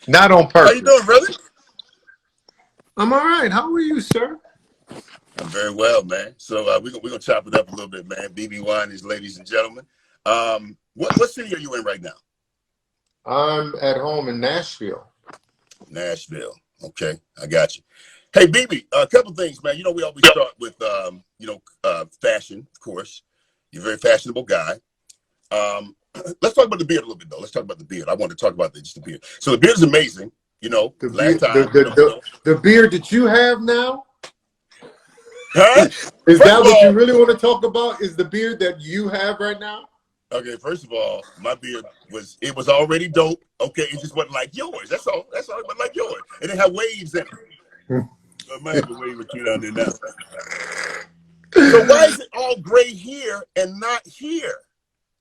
Not on How you purpose. doing, brother? I'm all right. How are you, sir? I'm very well, man. So we're gonna chop it up a little bit, man. Bebe Winans, ladies and gentlemen. What city are you in right now? I'm at home in Nashville. Nashville. Okay, I got you. Hey, Bebe, a couple things, man. You know, we always start with fashion, of course. You're a very fashionable guy. Let's talk about the beard a little bit, though. Let's talk about the beard. I want to talk about just the beard. So the beard is amazing. You know, The last beard, time, the beard that you have now, huh? is First that of what you all, really want to talk about? Is the beard that you have right now? okay, first of all, my beard was already dope. Okay, it just wasn't like yours. That's all. That's all. It wasn't like yours. It didn't have waves in it. So I might have a wave or two down there now. So why is it all gray here and not here?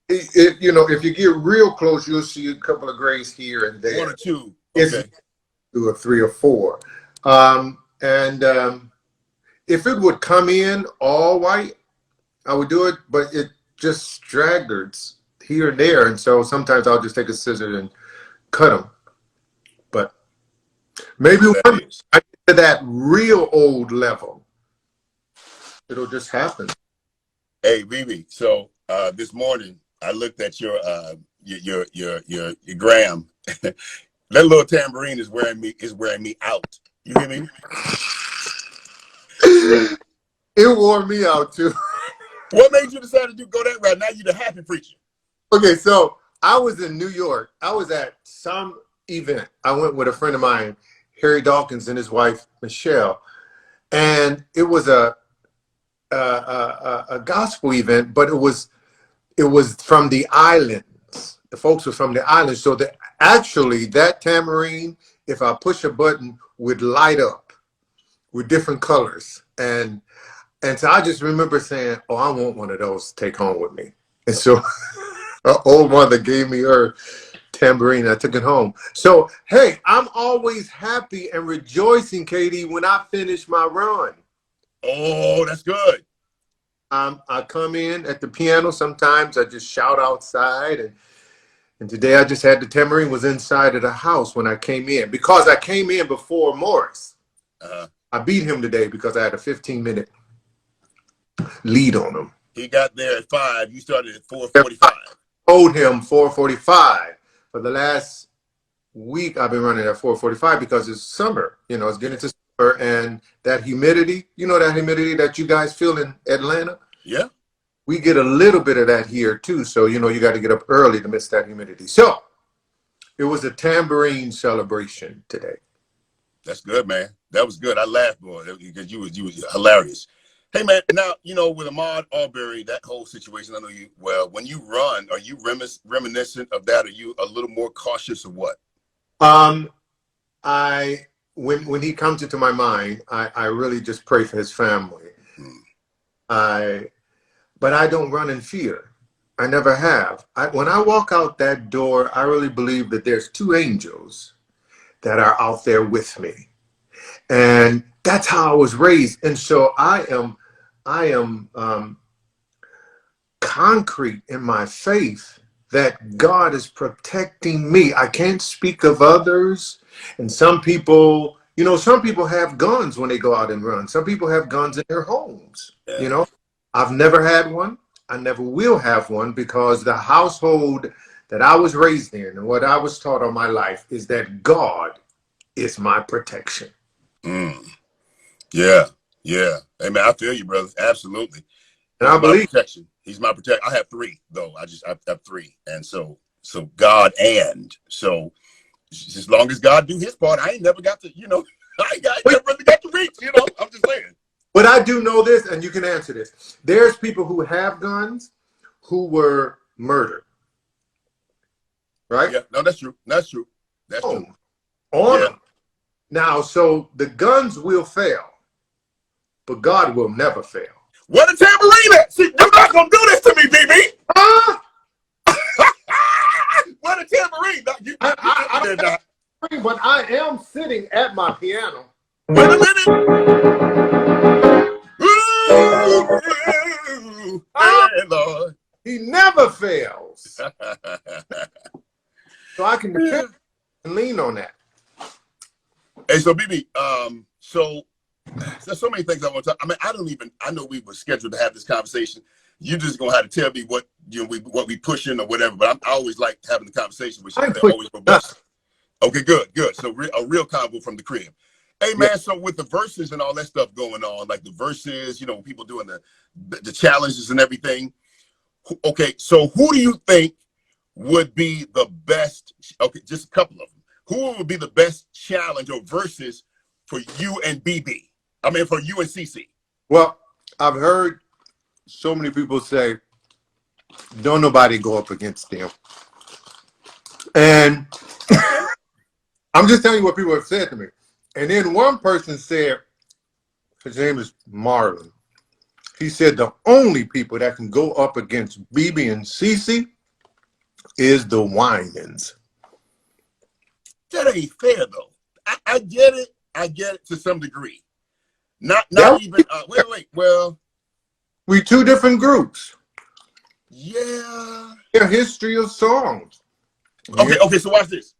If you get real close, you'll see a couple of grays here and there. One or two. It's Okay. 2 or 3 or 4. If it would come in all white, I would do it, but it just stragglers here and there, and so sometimes I'll just take a scissors and cut them. But maybe when I get to that real old level, it'll just happen. Hey, Bebe. So this morning I looked at your gram. That little tambourine is wearing me out. You hear me? It wore me out too. What made you decide to go that route? Now you're the happy preacher. Okay, so I was in New York. I was at some event. I went with a friend of mine, Harry Dawkins, and his wife Michelle, and it was a gospel event, but it was from the islands. The folks were from the islands, so that tambourine, if I push a button, would light up with different colors, and so I just remember saying, "Oh, I want one of those to take home with me." And so, her old mother gave me her tambourine. I took it home. So, hey, I'm always happy and rejoicing, Katie, when I finish my run. Oh, that's good. I come in at the piano. Sometimes I just shout outside, and today I just had the tambourine was inside of the house when I came in because I came in before Morris. I beat him today because I had a 15-minute lead on him. He got there at 5. You started at 4:45. Owed him 4:45. For the last week, I've been running at 4:45 because it's summer. It's getting to summer, and that humidity. That humidity that you guys feel in Atlanta. Yeah. We get a little bit of that here too. So you got to get up early to miss that humidity. So it was a tambourine celebration today. That's good, man. That was good. I laughed, boy, because you was hilarious. Hey, man, now, with Ahmaud Arbery, that whole situation, I know you well. When you run, are you reminiscent of that? Are you a little more cautious of what? When he comes into my mind, I really just pray for his family. But I don't run in fear. I never have. When I walk out that door, I really believe that there's 2 angels that are out there with me. And that's how I was raised. And so I am concrete in my faith that God is protecting me. I can't speak of others. And some people have guns when they go out and run. Some people have guns in their homes. Yeah. I've never had one. I never will have one because the household that I was raised in and what I was taught all my life is that God is my protection. Yeah. Hey, man, I feel you, brother. Absolutely. And I believe protection. He's my protection. I have 3 though. I have 3, and so God, and so as long as God do His part, I ain't never got to. I never really got to reach. I'm just saying. But I do know this, and you can answer this. There's people who have guns who were murdered. Right? Yeah, no, that's true. That's true. On them. Now, so the guns will fail, but God will never fail. What a tambourine at? See, you're not going to do this to me, BB. What a tambourine. But I am sitting at my piano. Wait a minute. Hey, Lord. He never fails. So I can depend and lean on that. Hey, so BB, so there's so many things I want to talk. I mean, I know we were scheduled to have this conversation. You just gonna have to tell me what what we pushing or whatever. But I always like having the conversation with you. I ain't They're pushing always nothing. robust. Okay, good, good. So a real convo from the crib. Hey Yeah. man, so with the verses and all that stuff going on, like the verses, people doing the challenges and everything. Okay, so who do you think would be the best? Okay, just a couple of them. Who would be the best challenge or verses for you and BB? I mean, for you and CC. Well, I've heard so many people say, don't nobody go up against them. And Okay. I'm just telling you what people have said to me. And then one person said, his name is Marlon. He said the only people that can go up against BB and CC is the Winans. That ain't fair though. I get it. I get it to some degree. Not That even. Wait. Well, we two different groups. yeah. Their history of songs. Okay. Yeah. Okay. So watch this.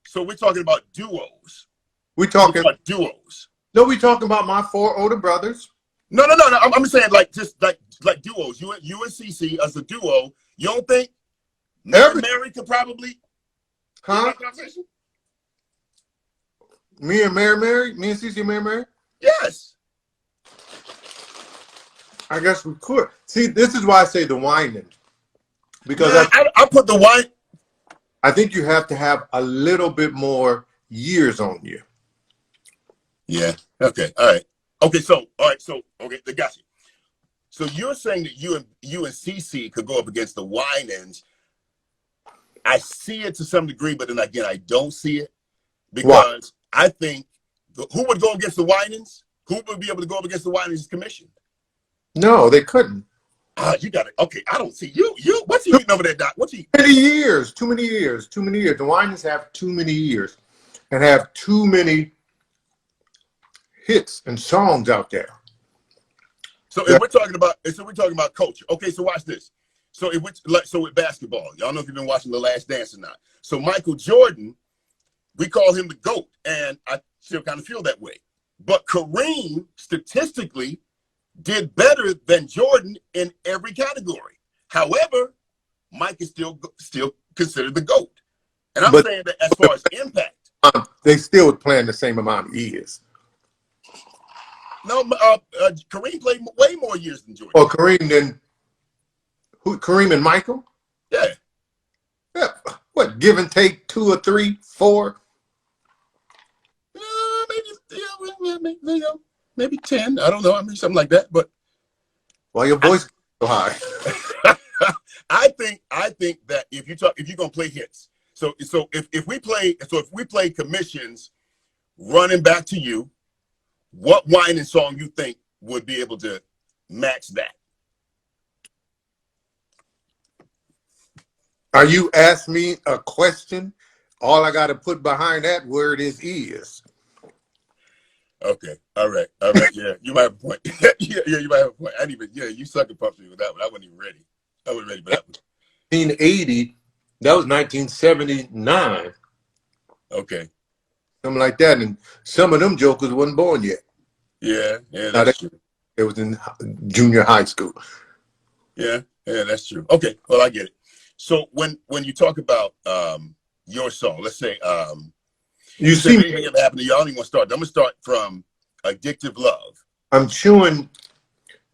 So we're talking about duos. We We're talking talking. about duos. No, we talking about my four older brothers. No. I'm saying like just like duos. You and CC as a duo. You don't think Every Mary could probably be in huh? that conversation? Me and Mary, me and CC Mary. Yes. I guess we could. See, this is why I say the Winans. Because Man, I put the white. I think you have to have a little bit more years on you. Yeah. Okay. All right. Okay. So all right. So okay. I got you. So you're saying that you and CC could go up against the Winans. I see it to some degree, but then again, I don't see it Why? because I think who would go against the Winans? Who would be able to go up against the Winans commission? No, they couldn't. You got it. Okay, I don't see you. What's he eating over there, Doc? What's he? Too many years. Too many years. Too many years. The Winans have too many years and have too many hits and songs out there. So if we're talking about culture. Okay, so watch this. So with basketball, y'all know if you've been watching The Last Dance or not. So Michael Jordan, we call him the GOAT, and I still kind of feel that way. But Kareem statistically did better than Jordan in every category. However, Mike is still considered the GOAT. And I'm But saying that as far as impact. they still playing the same amount of years. No, Kareem played way more years than Jordan. Or Kareem than who? Kareem and Michael? Yeah. Yeah. What, give and take 2 or 3, 4? Maybe 10. I don't know. I mean, something like that. But Well, your voice is so high. I think that if you're gonna play hits, so if we play commissions, running back to you, what whining song you think would be able to match that? Are you asking me a question? All I got to put behind that word is. Okay. All right. Yeah, you might have a point. yeah, you might have a point. I didn't even. Yeah, you sucker pumped me with that one. I wasn't even ready. I wasn't ready for that one. 1980, that was 1979. Okay. Something like that. And some of them jokers wasn't born yet. Yeah, that's true. It was in junior high school. Yeah, that's true. Okay, well, I get it. So when you talk about your song, let's say You said see me, anything ever happened to you, I don't even want to start. I'm gonna start from Addictive Love. I'm chewing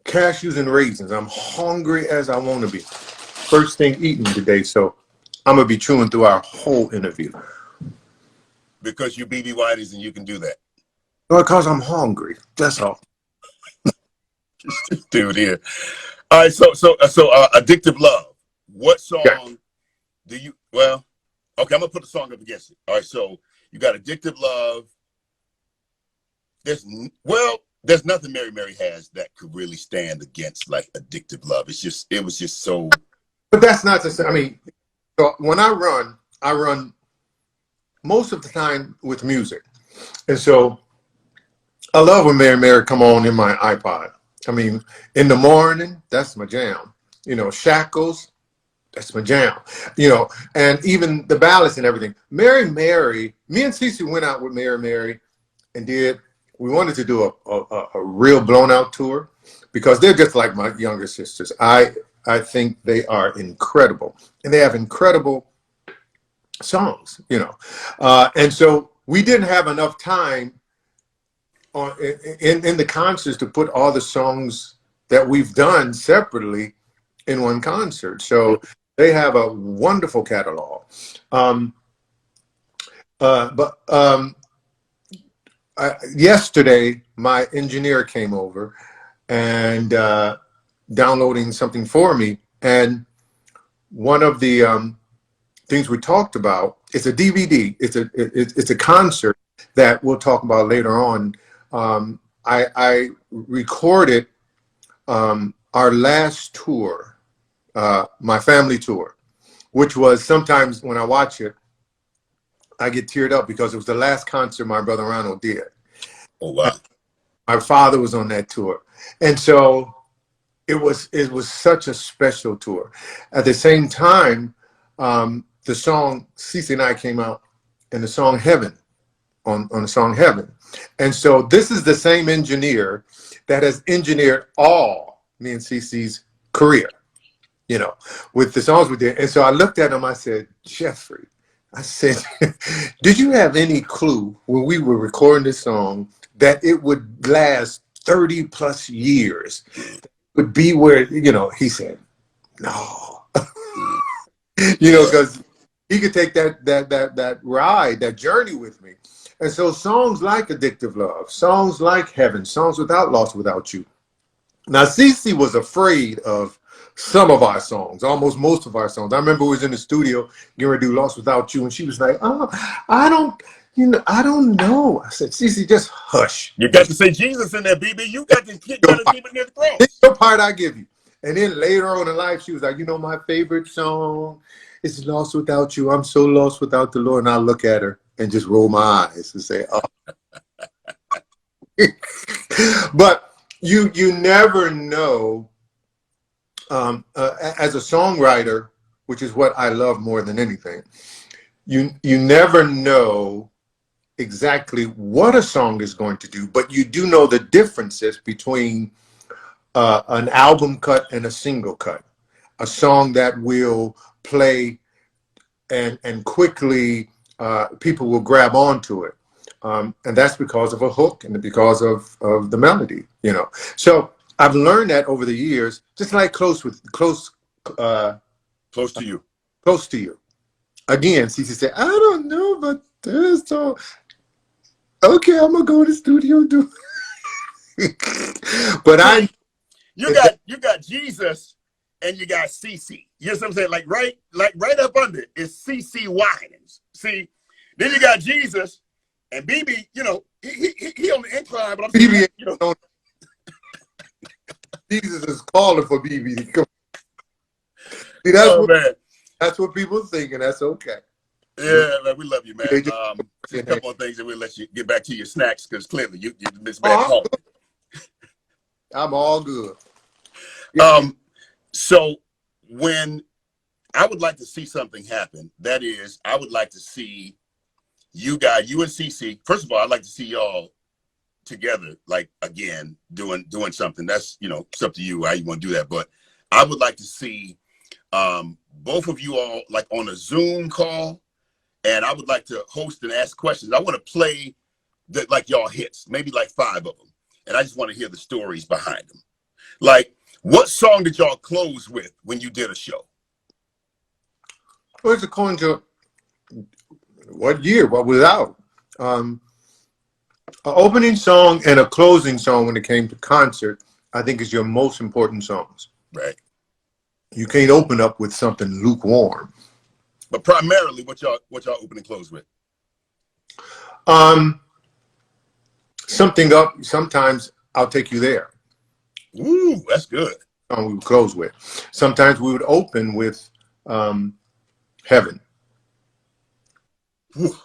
cashews and raisins. I'm hungry as I want to be. First thing eating today, so I'm gonna be chewing through our whole interview. Because you BB Winans and you can do that. Because I'm hungry. That's all. Dude, here. All right, so Addictive Love. What song do you? Well, okay, I'm gonna put the song up against it. All right, so you got Addictive Love. There's nothing Mary has that could really stand against like Addictive Love. It was just so. But that's not the same. I mean, so when I run most of the time with music, and so I love when Mary come on in my iPod. I mean, in the morning, that's my jam. You know, Shackles, That's my jam, you know, and even the ballads and everything. Mary Mary, me and Cece went out with Mary Mary and we wanted to do a real blown out tour because they're just like my younger sisters. I think they are incredible and they have incredible songs, you know. And so we didn't have enough time in the concerts to put all the songs that we've done separately in one concert. So they have a wonderful catalog. But yesterday, my engineer came over and downloading something for me. And one of the things we talked about, it's a DVD. It's a concert that we'll talk about later on. I recorded our last tour, my family tour, which was sometimes when I watch it, I get teared up because it was the last concert my brother Ronald did. Oh, wow. My father was on that tour. And so it was such a special tour. At the same time, the song, Cece and I came out and the song Heaven, on the song Heaven. And so this is the same engineer that has engineered all me and Cece's career, you know, with the songs we did. And so I looked at him, I said, Jeffrey, I said, did you have any clue when we were recording this song that it would last 30 plus years? Would be where, you know, he said, no. You know, because he could take that ride, that journey with me. And so songs like Addictive Love, songs like Heaven, songs without Lost Without You. Now, Cece was afraid of some of our songs, almost most of our songs. I remember we was in the studio getting ready to do Lost Without You, and she was like, oh, I don't know. I said, Cece, just hush. You got to say Jesus in there, BB. You got to keep it near the throne. It's your part I give you. And then later on in life, she was like, you know, my favorite song is Lost Without You. I'm so lost without the Lord. And I look at her and just roll my eyes and say, oh. But you never know. As a songwriter, which is what I love more than anything, you never know exactly what a song is going to do, but you do know the differences between an album cut and a single cut. A song that will play and quickly people will grab onto it. And that's because of a hook and because of the melody, you know. So I've learned that over the years, just like close to you. Close to You. Again, Cece said, I don't know about this song. Okay, I'm gonna go to the studio and do but you got Jesus and you got CC. You know what I'm saying? Like right up under it is CC Winans. See, then you got Jesus and BB, you know, he on the incline, but I'm saying, you know. Jesus is calling for BB to come. See, that's what people think, and that's okay. Yeah, man, we love you, man. A couple of things, and we'll let you get back to your snacks because clearly you this man home. I'm all good. So when I would like to see something happen, that is, I would like to see you guys, you and CC. First of all, I'd like to see y'all together, like again, doing something. That's, you know, it's up to you how you want to do that. But I would like to see both of you all like on a Zoom call, and I would like to host and ask questions. I want to play like y'all hits, maybe like 5 of them, and I just want to hear the stories behind them. Like, what song did y'all close with when you did a show? Well, it's according to what year, what was out. An opening song and a closing song when it came to concert, I think is your most important songs. Right. You can't open up with something lukewarm. But primarily, what y'all open and close with? Something up. Sometimes I'll Take You There. Ooh, that's good. We would close with. Sometimes we would open with Heaven. Whew.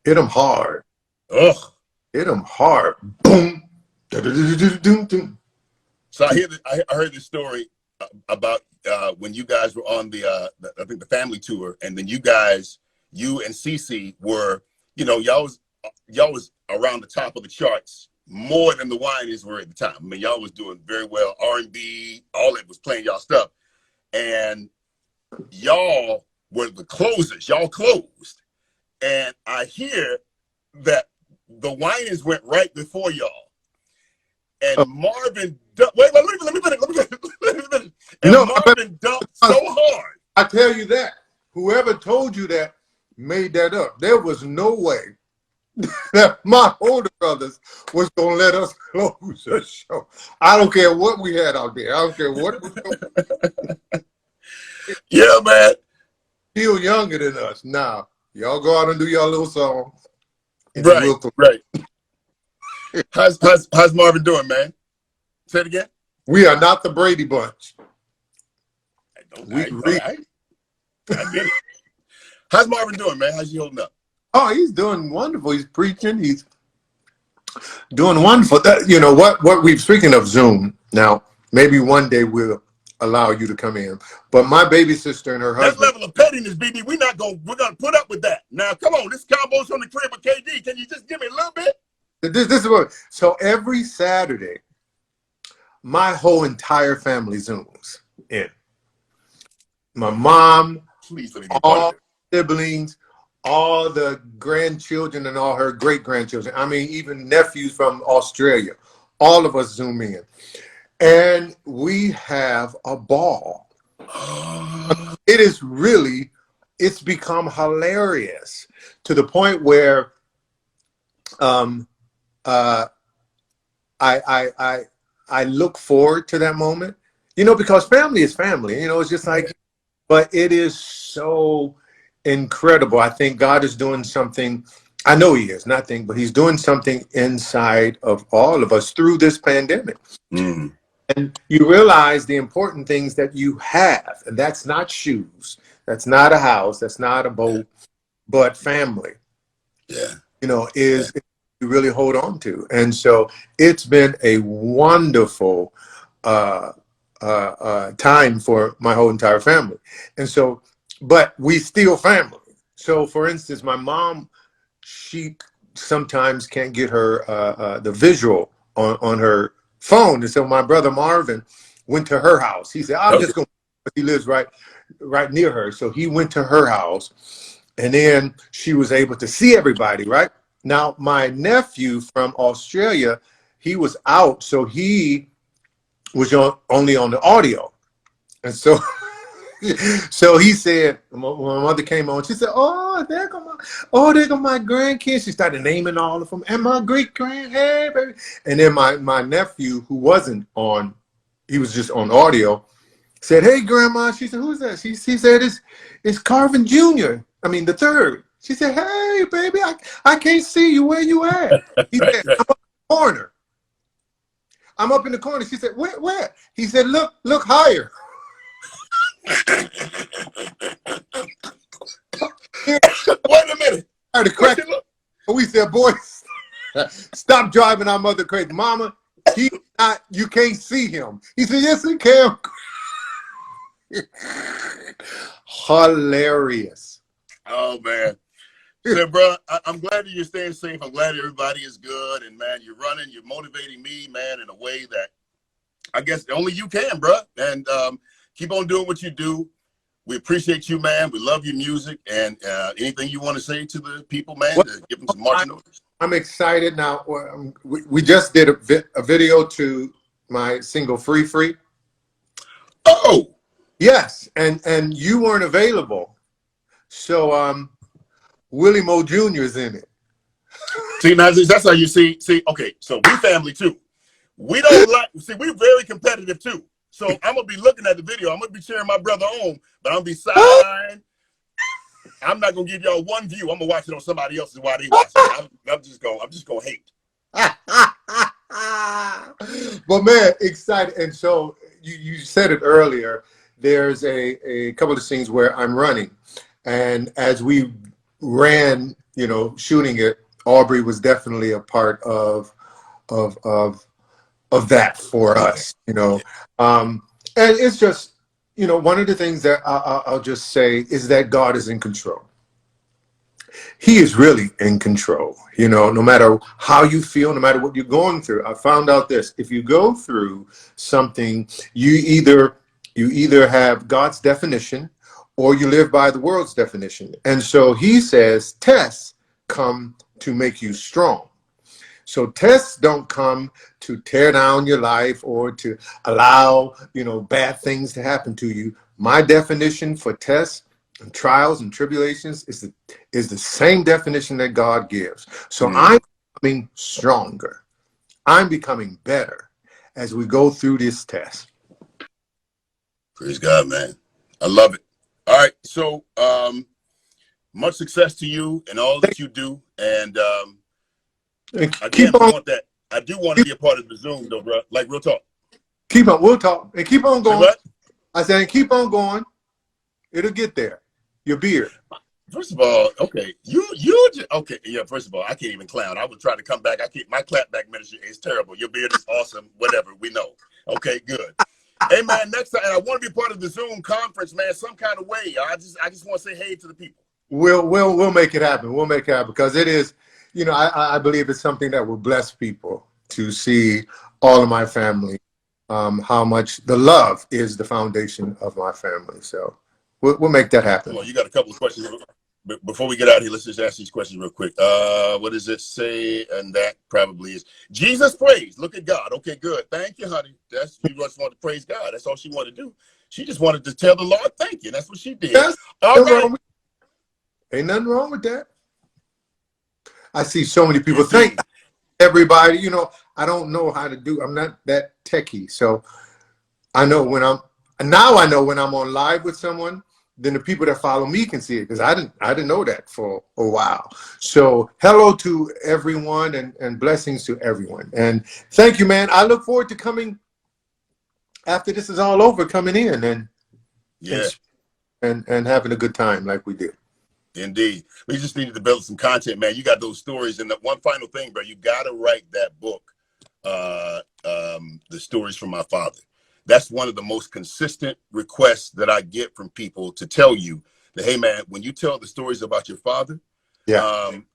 Hit 'em hard. Ugh. Hit 'em hard. Boom. So I heard this story about when you guys were on I think the family tour, and then you and Cece were, y'all was around the top of the charts more than the Winans were at the time. I mean, y'all was doing very well. R&B, all that was playing y'all stuff, and y'all were the closers. Y'all closed, and I hear that the Winans went right before y'all, and Marvin. Wait, let me finish. And No, Marvin dumped so hard. I tell you that whoever told you that made that up. There was no way that my older brothers was gonna let us close the show. I don't care what we had out there. I don't care what was going. Yeah, man. Still younger than us. Now, y'all go out and do your little song. Right, right. How's Marvin doing, man? Say it again. We are not the Brady Bunch. I get it. How's Marvin doing, man? How's he holding up? Oh, he's doing wonderful. He's preaching. He's doing wonderful. What we've, speaking of Zoom, now maybe one day we'll allow you to come in. But my baby sister and her husband. That level of pettiness, BB, we're gonna put up with that. Now, come on, this combo's from the crib with KD. Can you just give me a little bit? This is what. So every Saturday, my whole entire family Zooms in. My mom, all siblings, all the grandchildren, and all her great grandchildren. I mean, even nephews from Australia. All of us Zoom in. And we have a ball. It's become hilarious to the point where I look forward to that moment, because family is family, it's just like, but it is so incredible. I think God is doing something. I know he is, nothing, but he's doing something inside of all of us through this pandemic. Mm. And you realize the important things that you have, and that's not shoes, that's not a house, that's not a boat, but family. Yeah. You really hold on to. And so it's been a wonderful time for my whole entire family. And so, but we still family. So for instance, my mom, she sometimes can't get her the visual on her phone. And so my brother Marvin went to her house. He said, I'm just going to, he lives right near her. So he went to her house, and then she was able to see everybody, right? Now, my nephew from Australia, he was out, so he was only on the audio. And so so he said, when my mother came on, she said, there go my grandkids. She started naming all of them. And my great-grand, hey, baby. And then my nephew, who wasn't on, he was just on audio, said, hey, Grandma. She said, who's that? She said, it's Carvin Jr. I mean, the third. She said, hey, baby, I can't see you. Where you at? He said, I'm up in the corner. I'm up in the corner. She said, where? He said, look higher. Wait a minute. We said, boys, stop driving our mother crazy. Mama, you can't see him. He said, yes, he can. Hilarious. Oh, man. So, bro, I'm glad that you're staying safe. I'm glad everybody is good. And, man, you're motivating me, man, in a way that I guess only you can, bro. And keep on doing what you do. We appreciate you, man. We love your music. And anything you want to say to the people, man, to give them some marching orders? I'm excited now. We just did a video to my single Free Free. Oh! Yes, and you weren't available. So Willie Moe Jr. is in it. See, now that's how you see, okay, so we family too. We don't we're very competitive too. So I'm gonna be looking at the video. I'm gonna be cheering my brother on, but I'm gonna be sidelined. I'm not gonna give y'all one view. I'm gonna watch it on somebody else's while they watch it. I'm just gonna hate. But man, excited. And so you said it earlier. There's a couple of scenes where I'm running, and as we ran, shooting it, Aubrey was definitely a part of that for us, and it's just one of the things that I'll just say is that God is in control. He is really in control. No matter how you feel, no matter what you're going through. I found out this: if you go through something, you either have God's definition or you live by the world's definition. And so he says tests come to make you strong. So tests don't come to tear down your life or to allow, bad things to happen to you. My definition for tests and trials and tribulations is the same definition that God gives. So I'm becoming stronger. I'm becoming better as we go through this test. Praise God, man. I love it. All right. So much success to you and all that you do. And again, I do want to be a part of the Zoom though, bro. Like real talk. Keep on, we'll talk. And keep on going. What? I said, keep on going. It'll get there. Your beard. First of all, okay, okay, yeah. First of all, I can't even clown. I would try to come back. My clapback ministry is terrible. Your beard is awesome. Whatever, we know. Okay, good. Hey man, next time, and I want to be part of the Zoom conference, man, some kind of way. I just want to say hey to the people. We'll make it happen. We'll make it happen because it is, I believe it's something that will bless people to see all of my family, how much the love is the foundation of my family. So we'll make that happen. Well, you got a couple of questions. Before we get out here, let's just ask these questions real quick. What does it say? And that probably is Jesus praise. Look at God. Okay, good. Thank you, honey. You just wanted to praise God. That's all she wanted to do. She just wanted to tell the Lord thank you. That's what she did. Yes, all right. Ain't nothing wrong with that. I see so many people thank everybody. I don't know how to do. I'm not that techie, so I know when I'm on live with someone, then the people that follow me can see it because I didn't know that for a while. So hello to everyone and blessings to everyone. And thank you, man. I look forward to coming after this is all over, coming in and having a good time like we did. Indeed. We just needed to build some content, man. You got those stories. And the one final thing, bro, you got to write that book, The Stories from My Father. That's one of the most consistent requests that I get from people to tell you that, hey, man, when you tell the stories about your father, it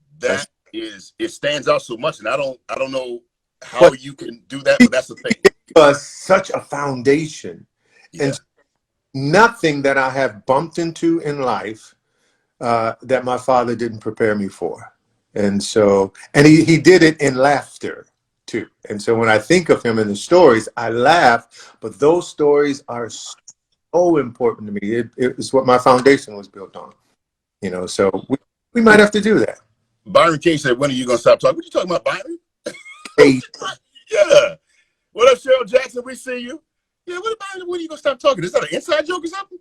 stands out so much. And I don't know how you can do that, but that's the thing. It was such a foundation. Yeah. And nothing that I have bumped into in life that my father didn't prepare me for. And so, and he did it in laughter too. And so when I think of him in the stories, I laugh, but those stories are so important to me. It was what my foundation was built on, so we might have to do that. Byron King said, when are you going to stop talking? What you talking about, Byron? Hey. Yeah. What up, Cheryl Jackson? We see you. Yeah, what about when are you going to stop talking? Is that an inside joke or something?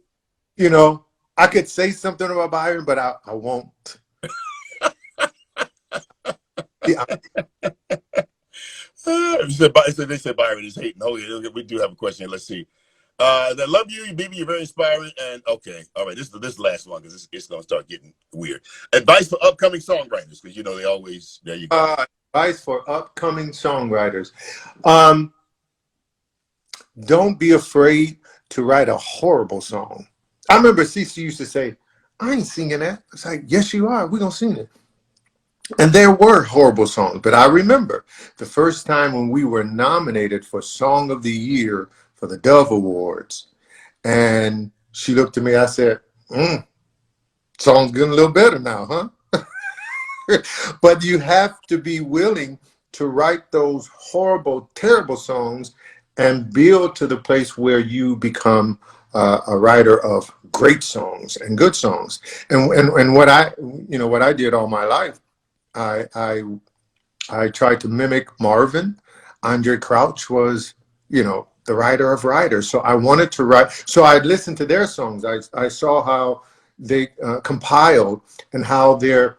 I could say something about Byron, but I won't. Yeah. They said Byron is hating. Oh, yeah, we do have a question. Let's see. They love you, Bebe. You're very inspiring. And okay, all right. This is the last one because it's going to start getting weird. Advice for upcoming songwriters because they always. There you go. Advice for upcoming songwriters. Don't be afraid to write a horrible song. I remember Cece used to say, I ain't singing that. It's like, yes, you are. We're going to sing it. And there were horrible songs. But I remember the first time when we were nominated for Song of the Year for the Dove Awards. And she looked at me. I said, song's getting a little better now, huh? But you have to be willing to write those horrible, terrible songs and build to the place where you become a writer of great songs and good songs. And what I did all my life, I tried to mimic Marvin. Andre Crouch was, the writer of writers. So I wanted to write. So I listened to their songs. I saw how they compiled and how their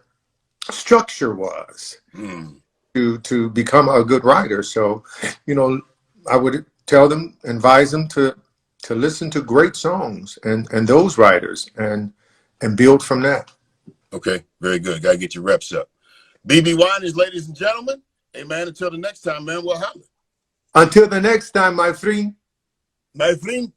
structure was to become a good writer. So, I would tell them, advise them to listen to great songs and those writers and build from that. Okay, very good. Got to get your reps up. Bebe Winans, ladies and gentlemen. Hey, man, until the next time, man, we'll holler. Until the next time, my friend. My friend.